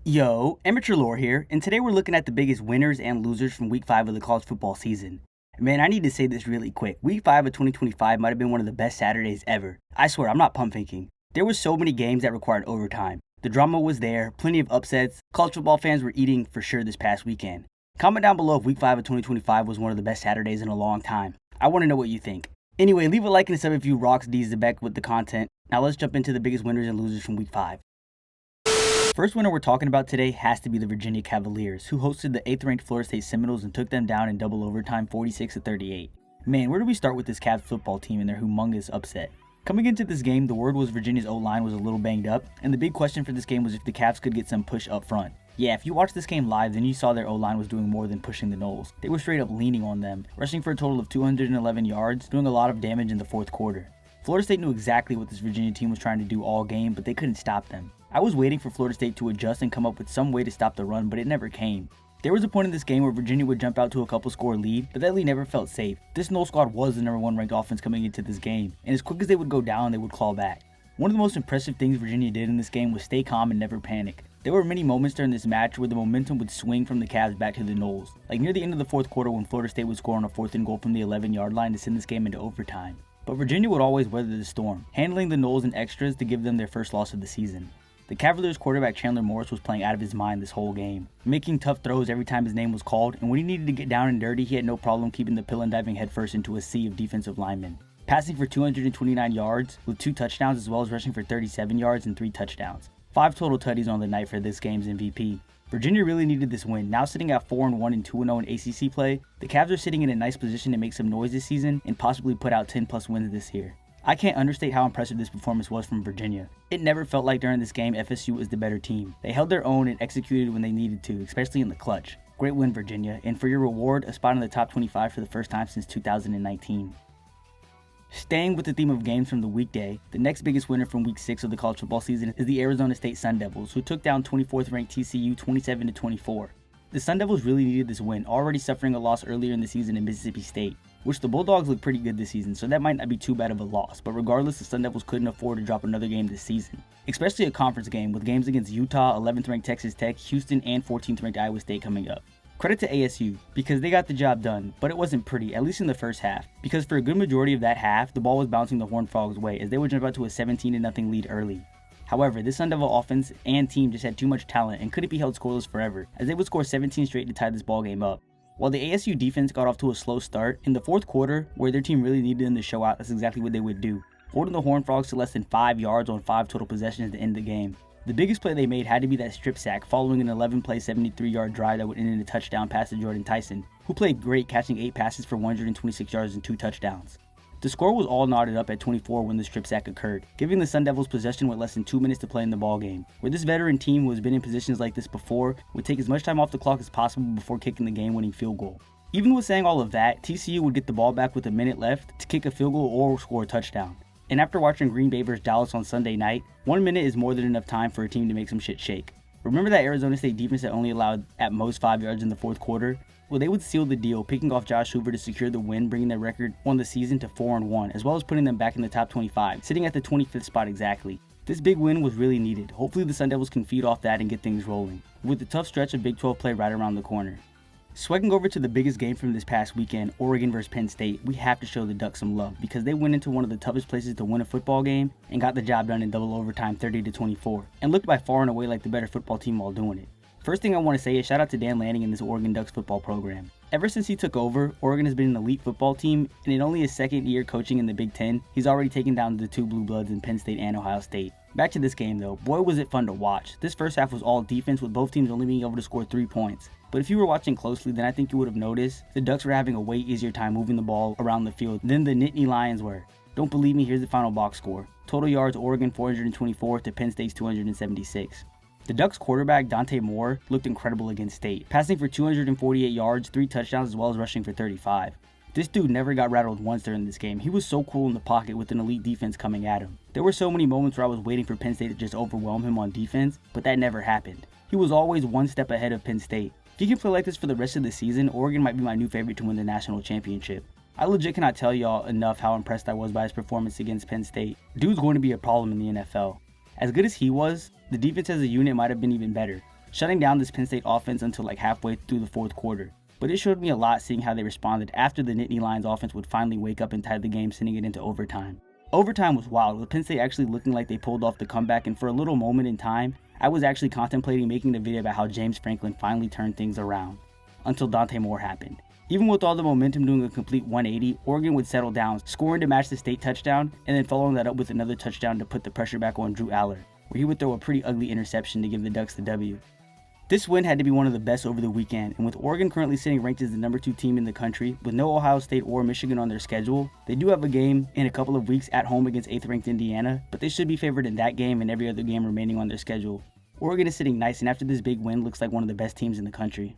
Yo, Amateur Lore here, and today we're looking at the biggest winners and losers from Week 5 of the college football season. Man, I need to say this really quick. Week 5 of 2025 might have been one of the best Saturdays ever. I swear, I'm not pump faking. There were so many games that required overtime. The drama was there, plenty of upsets. College football fans were eating for sure this past weekend. Comment down below if Week 5 of 2025 was one of the best Saturdays in a long time. I want to know what you think. Anyway, leave a like and a sub if you rocks D's the Beck with the content. Now let's jump into the biggest winners and losers from Week 5. First winner we're talking about today has to be the Virginia Cavaliers, who hosted the 8th ranked Florida State Seminoles and took them down in double overtime 46-38. Man, where do we start with this Cavs football team and their humongous upset? Coming into this game, the word was Virginia's O-line was a little banged up, and the big question for this game was if the Cavs could get some push up front. Yeah, if you watched this game live, then you saw their O-line was doing more than pushing the Noles. They were straight up leaning on them, rushing for a total of 211 yards, doing a lot of damage in the fourth quarter. Florida State knew exactly what this Virginia team was trying to do all game, but they couldn't stop them. I was waiting for Florida State to adjust and come up with some way to stop the run, but it never came. There was a point in this game where Virginia would jump out to a couple score lead, but that lead never felt safe. This Nole squad was the number 1 ranked offense coming into this game, and as quick as they would go down, they would claw back. One of the most impressive things Virginia did in this game was stay calm and never panic. There were many moments during this match where the momentum would swing from the Cavs back to the Noles, like near the end of the fourth quarter when Florida State would score on a 4th and goal from the 11-yard line to send this game into overtime. But Virginia would always weather the storm, handling the Noles in extras to give them their first loss of the season. The Cavaliers quarterback Chandler Morris was playing out of his mind this whole game, making tough throws every time his name was called, and when he needed to get down and dirty, he had no problem keeping the pill and diving headfirst into a sea of defensive linemen. Passing for 229 yards with 2 touchdowns as well as rushing for 37 yards and 3 touchdowns. 5 total tutties on the night for this game's MVP. Virginia really needed this win. Now sitting at 4-1 and 2-0 in ACC play, the Cavs are sitting in a nice position to make some noise this season and possibly put out 10+ wins this year. I can't understate how impressive this performance was from Virginia. It never felt like during this game FSU was the better team. They held their own and executed when they needed to, especially in the clutch. Great win, Virginia, and for your reward, a spot in the top 25 for the first time since 2019. Staying with the theme of games from the weekday, the next biggest winner from week 6 of the college football season is the Arizona State Sun Devils, who took down 24th ranked TCU 27-24. The Sun Devils really needed this win, already suffering a loss earlier in the season in Mississippi State, which the Bulldogs look pretty good this season, so that might not be too bad of a loss, but regardless, the Sun Devils couldn't afford to drop another game this season, especially a conference game with games against Utah, 11th ranked Texas Tech, Houston, and 14th ranked Iowa State coming up. Credit to ASU, because they got the job done, but it wasn't pretty, at least in the first half, because for a good majority of that half, the ball was bouncing the Horned Frogs' way as they would jump out to a 17-0 lead early. However, this Sun Devil offense and team just had too much talent and couldn't be held scoreless forever, as they would score 17 straight to tie this ball game up. While the ASU defense got off to a slow start, in the fourth quarter, where their team really needed them to show out, that's exactly what they would do, holding the Horned Frogs to less than 5 yards on 5 total possessions to end the game. The biggest play they made had to be that strip sack following an 11-play 73-yard drive that would end in a touchdown pass to Jordan Tyson, who played great, catching 8 passes for 126 yards and 2 touchdowns. The score was all knotted up at 24 when the strip sack occurred, giving the Sun Devils possession with less than 2 minutes to play in the ball game, where this veteran team who has been in positions like this before would take as much time off the clock as possible before kicking the game-winning field goal. Even with saying all of that, TCU would get the ball back with a minute left to kick a field goal or score a touchdown. And after watching Green Bay vs Dallas on Sunday night, 1 minute is more than enough time for a team to make some shit shake. Remember that Arizona State defense that only allowed at most 5 yards in the fourth quarter? Well, they would seal the deal, picking off Josh Hoover to secure the win, bringing their record on the season to 4-1, as well as putting them back in the top 25, sitting at the 25th spot exactly. This big win was really needed. Hopefully the Sun Devils can feed off that and get things rolling, with the tough stretch of Big 12 play right around the corner. Swagging over to the biggest game from this past weekend, Oregon vs Penn State, we have to show the Ducks some love because they went into one of the toughest places to win a football game and got the job done in double overtime 30-24, and looked by far and away like the better football team while doing it. First thing I want to say is shout out to Dan Lanning and this Oregon Ducks football program. Ever since he took over, Oregon has been an elite football team, and in only his second year coaching in the Big Ten, he's already taken down the 2 Blue Bloods in Penn State and Ohio State. Back to this game though, boy was it fun to watch. This first half was all defense with both teams only being able to score 3 points. But if you were watching closely, then I think you would have noticed the Ducks were having a way easier time moving the ball around the field than the Nittany Lions were. Don't believe me, here's the final box score. Total yards, Oregon 424 to Penn State's 276. The Ducks quarterback, Dante Moore, looked incredible against State, passing for 248 yards, 3 touchdowns, as well as rushing for 35. This dude never got rattled once during this game. He was so cool in the pocket with an elite defense coming at him. There were so many moments where I was waiting for Penn State to just overwhelm him on defense, but that never happened. He was always one step ahead of Penn State. If he can play like this for the rest of the season, Oregon might be my new favorite to win the national championship. I legit cannot tell y'all enough how impressed I was by his performance against Penn State. Dude's going to be a problem in the NFL. As good as he was, the defense as a unit might have been even better. shutting down this Penn State offense until like halfway through the fourth quarter. But it showed me a lot seeing how they responded after the Nittany Lions offense would finally wake up and tie the game, sending it into overtime. Overtime was wild, with Penn State actually looking like they pulled off the comeback, and for a little moment in time, I was actually contemplating making a video about how James Franklin finally turned things around, until Dante Moore happened. Even with all the momentum doing a complete 180, Oregon would settle down, scoring to match the State touchdown, and then following that up with another touchdown to put the pressure back on Drew Aller, where he would throw a pretty ugly interception to give the Ducks the W. This win had to be one of the best over the weekend, and with Oregon currently sitting ranked as the number 2 team in the country, with no Ohio State or Michigan on their schedule, they do have a game in a couple of weeks at home against 8th ranked Indiana, but they should be favored in that game and every other game remaining on their schedule. Oregon is sitting nice, and after this big win, looks like one of the best teams in the country.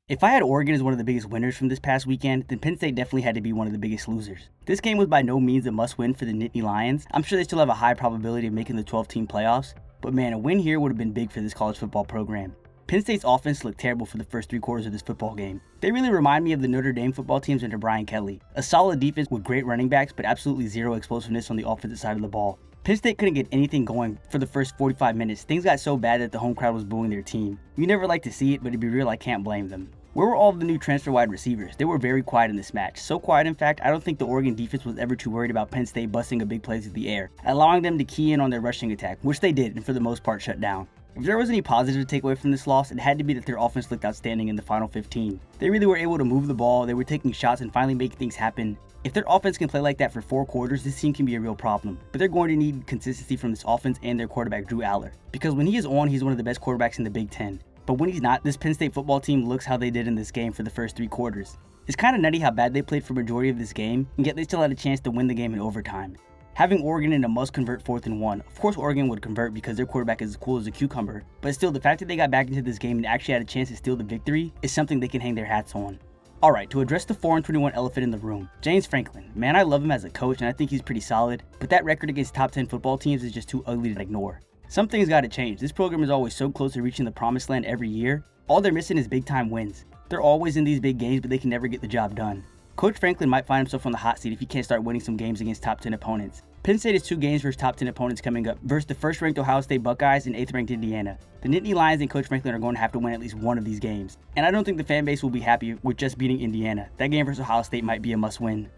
If I had Oregon as one of the biggest winners from this past weekend, then Penn State definitely had to be one of the biggest losers. This game was by no means a must-win for the Nittany Lions. I'm sure they still have a high probability of making the 12-team playoffs, but man, a win here would have been big for this college football program. Penn State's offense looked terrible for the first 3 quarters of this football game. They really remind me of the Notre Dame football teams under Brian Kelly. A solid defense with great running backs, but absolutely zero explosiveness on the offensive side of the ball. Penn State couldn't get anything going for the first 45 minutes. Things got so bad that the home crowd was booing their team. You never like to see it, but to be real, I can't blame them. Where were all of the new transfer wide receivers? They were very quiet in this match. So quiet, in fact, I don't think the Oregon defense was ever too worried about Penn State busting a big play through the air, allowing them to key in on their rushing attack, which they did and for the most part shut down. If there was any positive to take away from this loss, it had to be that their offense looked outstanding in the final 15. They really were able to move the ball, they were taking shots and finally making things happen. If their offense can play like that for 4 quarters, this team can be a real problem. But they're going to need consistency from this offense and their quarterback Drew Aller. Because when he is on, he's one of the best quarterbacks in the Big Ten. But when he's not, this Penn State football team looks how they did in this game for the first 3 quarters. It's kind of nutty how bad they played for the majority of this game, and yet they still had a chance to win the game in overtime. Having Oregon in a must-convert 4th and 1, of course Oregon would convert because their quarterback is as cool as a cucumber, but still the fact that they got back into this game and actually had a chance to steal the victory is something they can hang their hats on. Alright, to address the 4-21 elephant in the room, James Franklin. Man, I love him as a coach and I think he's pretty solid, but that record against top 10 football teams is just too ugly to ignore. Something's got to change. This program is always so close to reaching the promised land every year. All they're missing is big-time wins. They're always in these big games, but they can never get the job done. Coach Franklin might find himself on the hot seat if he can't start winning some games against top 10 opponents. Penn State has 2 games versus top 10 opponents coming up versus the 1st-ranked Ohio State Buckeyes and 8th-ranked Indiana. The Nittany Lions and Coach Franklin are going to have to win at least one of these games. And I don't think the fan base will be happy with just beating Indiana. That game versus Ohio State might be a must-win.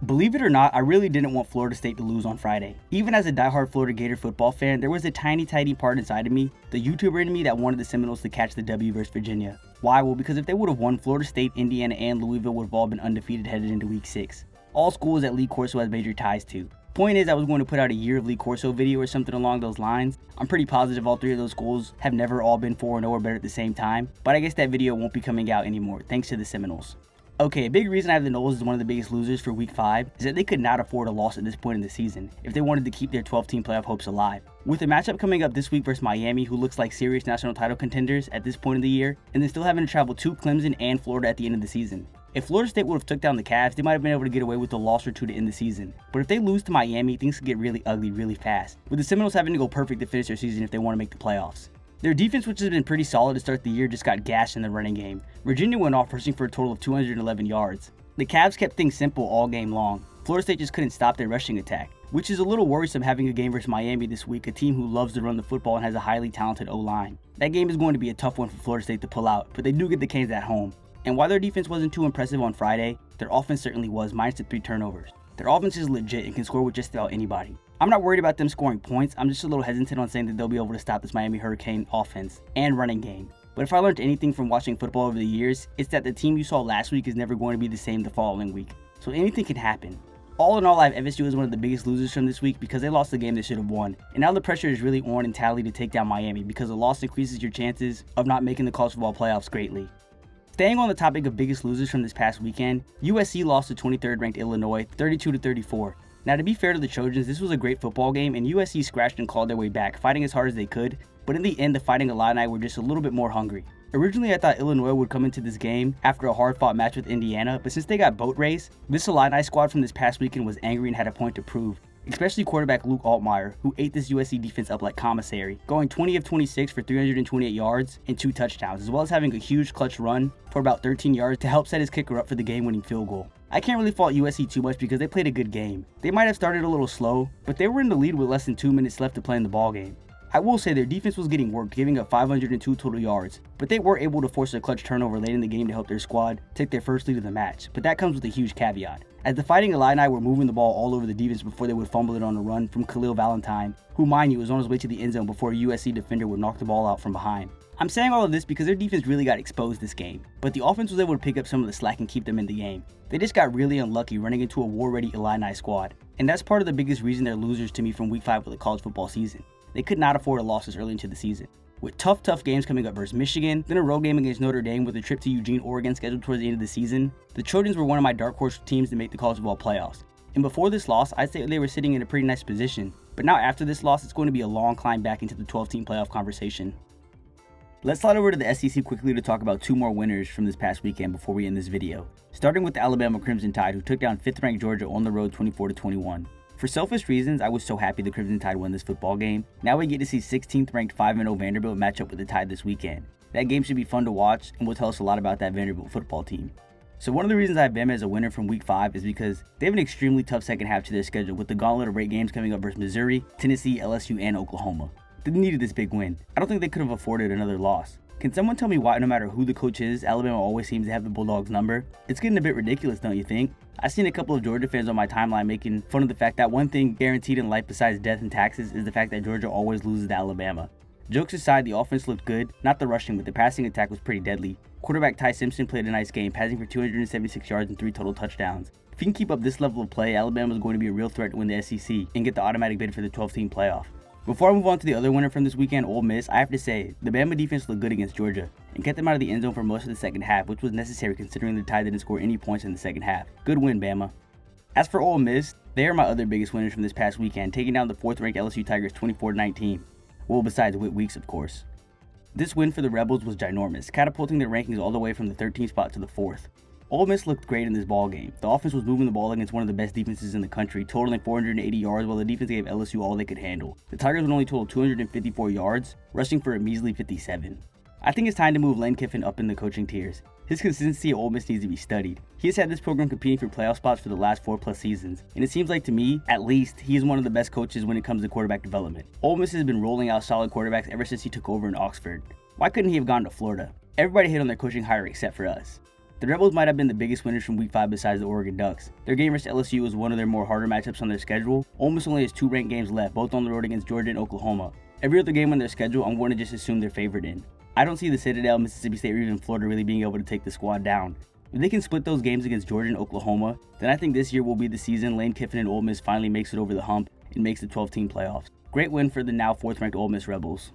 Believe it or not, I really didn't want Florida State to lose on Friday. Even as a diehard Florida Gator football fan, there was a tiny part inside of me, the YouTuber in me, that wanted the Seminoles to catch the W versus Virginia. Why? Well, because if they would have won, Florida State, Indiana, and Louisville would have all been undefeated headed into week 6. All schools that Lee Corso has major ties to. Point is, I was going to put out a year of Lee Corso video or something along those lines. I'm pretty positive all 3 of those schools have never all been 4-0 or better at the same time, but I guess that video won't be coming out anymore, thanks to the Seminoles. Okay, a big reason I have the Noles as one of the biggest losers for week 5 is that they could not afford a loss at this point in the season if they wanted to keep their 12-team playoff hopes alive. With a matchup coming up this week versus Miami, who looks like serious national title contenders at this point in the year, and then still having to travel to Clemson and Florida at the end of the season. If Florida State would have took down the Cavs, they might have been able to get away with a loss or 2 to end the season. But if they lose to Miami, things could get really ugly really fast, with the Seminoles having to go perfect to finish their season if they want to make the playoffs. Their defense, which has been pretty solid to start the year, just got gashed in the running game. Virginia went off rushing for a total of 211 yards. The Cavs kept things simple all game long. Florida State just couldn't stop their rushing attack, which is a little worrisome having a game versus Miami this week, a team who loves to run the football and has a highly talented O-line. That game is going to be a tough one for Florida State to pull out, but they do get the Canes at home. And while their defense wasn't too impressive on Friday, their offense certainly was, minus the 3 turnovers. Their offense is legit and can score with just about anybody. I'm not worried about them scoring points, I'm just a little hesitant on saying that they'll be able to stop this Miami Hurricane offense and running game. But if I learned anything from watching football over the years, it's that the team you saw last week is never going to be the same the following week. So anything can happen. All in all, I have FSU as one of the biggest losers from this week because they lost the game they should have won. And now the pressure is really on and Tally to take down Miami because a loss increases your chances of not making the college football playoffs greatly. Staying on the topic of biggest losers from this past weekend, USC lost to 23rd ranked Illinois 32-34. Now, to be fair to the Trojans, this was a great football game and USC scratched and clawed their way back, fighting as hard as they could, but in the end the Fighting Illini were just a little bit more hungry. Originally I thought Illinois would come into this game after a hard-fought match with Indiana, but since they got boat raced, this Illini squad from this past weekend was angry and had a point to prove. Especially quarterback Luke Altmaier, who ate this USC defense up like commissary, going 20 of 26 for 328 yards and 2 touchdowns, as well as having a huge clutch run for about 13 yards to help set his kicker up for the game-winning field goal. I can't really fault USC too much because they played a good game. They might have started a little slow, but they were in the lead with less than 2 minutes left to play in the ballgame. I will say their defense was getting worked, giving up 502 total yards, but they were able to force a clutch turnover late in the game to help their squad take their first lead of the match, but that comes with a huge caveat, as the Fighting Illini were moving the ball all over the defense before they would fumble it on a run from Khalil Valentine, who mind you was on his way to the end zone before a USC defender would knock the ball out from behind. I'm saying all of this because their defense really got exposed this game, but the offense was able to pick up some of the slack and keep them in the game. They just got really unlucky running into a war-ready Illini squad, and that's part of the biggest reason they're losers to me from week 5 of the college football season. They could not afford a loss this early into the season. With tough games coming up versus Michigan, then a road game against Notre Dame with a trip to Eugene, Oregon scheduled towards the end of the season, the Trojans were one of my dark horse teams to make the college football playoffs. And before this loss, I'd say they were sitting in a pretty nice position, but now after this loss, it's going to be a long climb back into the 12-team playoff conversation. Let's slide over to the SEC quickly to talk about 2 more winners from this past weekend before we end this video. Starting with the Alabama Crimson Tide, who took down 5th ranked Georgia on the road 24-21. For selfish reasons, I was so happy the Crimson Tide won this football game. Now we get to see 16th ranked 5-0 Vanderbilt match up with the Tide this weekend. That game should be fun to watch and will tell us a lot about that Vanderbilt football team. So one of the reasons I have Bama as a winner from week 5 is because they have an extremely tough second half to their schedule with the gauntlet of 8 games coming up versus Missouri, Tennessee, LSU, and Oklahoma. They needed this big win. I don't think they could have afforded another loss. Can someone tell me why no matter who the coach is, Alabama always seems to have the Bulldogs number? It's getting a bit ridiculous, don't you think? I've seen a couple of Georgia fans on my timeline making fun of the fact that one thing guaranteed in life besides death and taxes is the fact that Georgia always loses to Alabama. Jokes aside, the offense looked good, not the rushing, but the passing attack was pretty deadly. Quarterback Ty Simpson played a nice game, passing for 276 yards and 3 total touchdowns. If he can keep up this level of play, Alabama is going to be a real threat to win the SEC and get the automatic bid for the 12-team playoff. Before I move on to the other winner from this weekend, Ole Miss, I have to say, the Bama defense looked good against Georgia and kept them out of the end zone for most of the second half, which was necessary considering the Tide didn't score any points in the second half. Good win, Bama. As for Ole Miss, they are my other biggest winners from this past weekend, taking down the 4th ranked LSU Tigers 24-19. Well, besides Whit Weeks, of course. This win for the Rebels was ginormous, catapulting their rankings all the way from the 13th spot to the 4th. Ole Miss looked great in this ball game. The offense was moving the ball against one of the best defenses in the country, totaling 480 yards, while the defense gave LSU all they could handle. The Tigers would only total 254 yards, rushing for a measly 57. I think it's time to move Lane Kiffin up in the coaching tiers. His consistency at Ole Miss needs to be studied. He has had this program competing for playoff spots for the last 4+ seasons, and it seems like to me, at least, he is one of the best coaches when it comes to quarterback development. Ole Miss has been rolling out solid quarterbacks ever since he took over in Oxford. Why couldn't he have gone to Florida? Everybody hit on their coaching hire except for us. The Rebels might have been the biggest winners from week 5 besides the Oregon Ducks. Their game versus LSU was one of their more harder matchups on their schedule. Ole Miss only has 2 ranked games left, both on the road against Georgia and Oklahoma. Every other game on their schedule, I'm going to just assume they're favored in. I don't see the Citadel, Mississippi State, or even Florida really being able to take the squad down. If they can split those games against Georgia and Oklahoma, then I think this year will be the season Lane Kiffin and Ole Miss finally makes it over the hump and makes the 12-team playoffs. Great win for the now 4th ranked Ole Miss Rebels.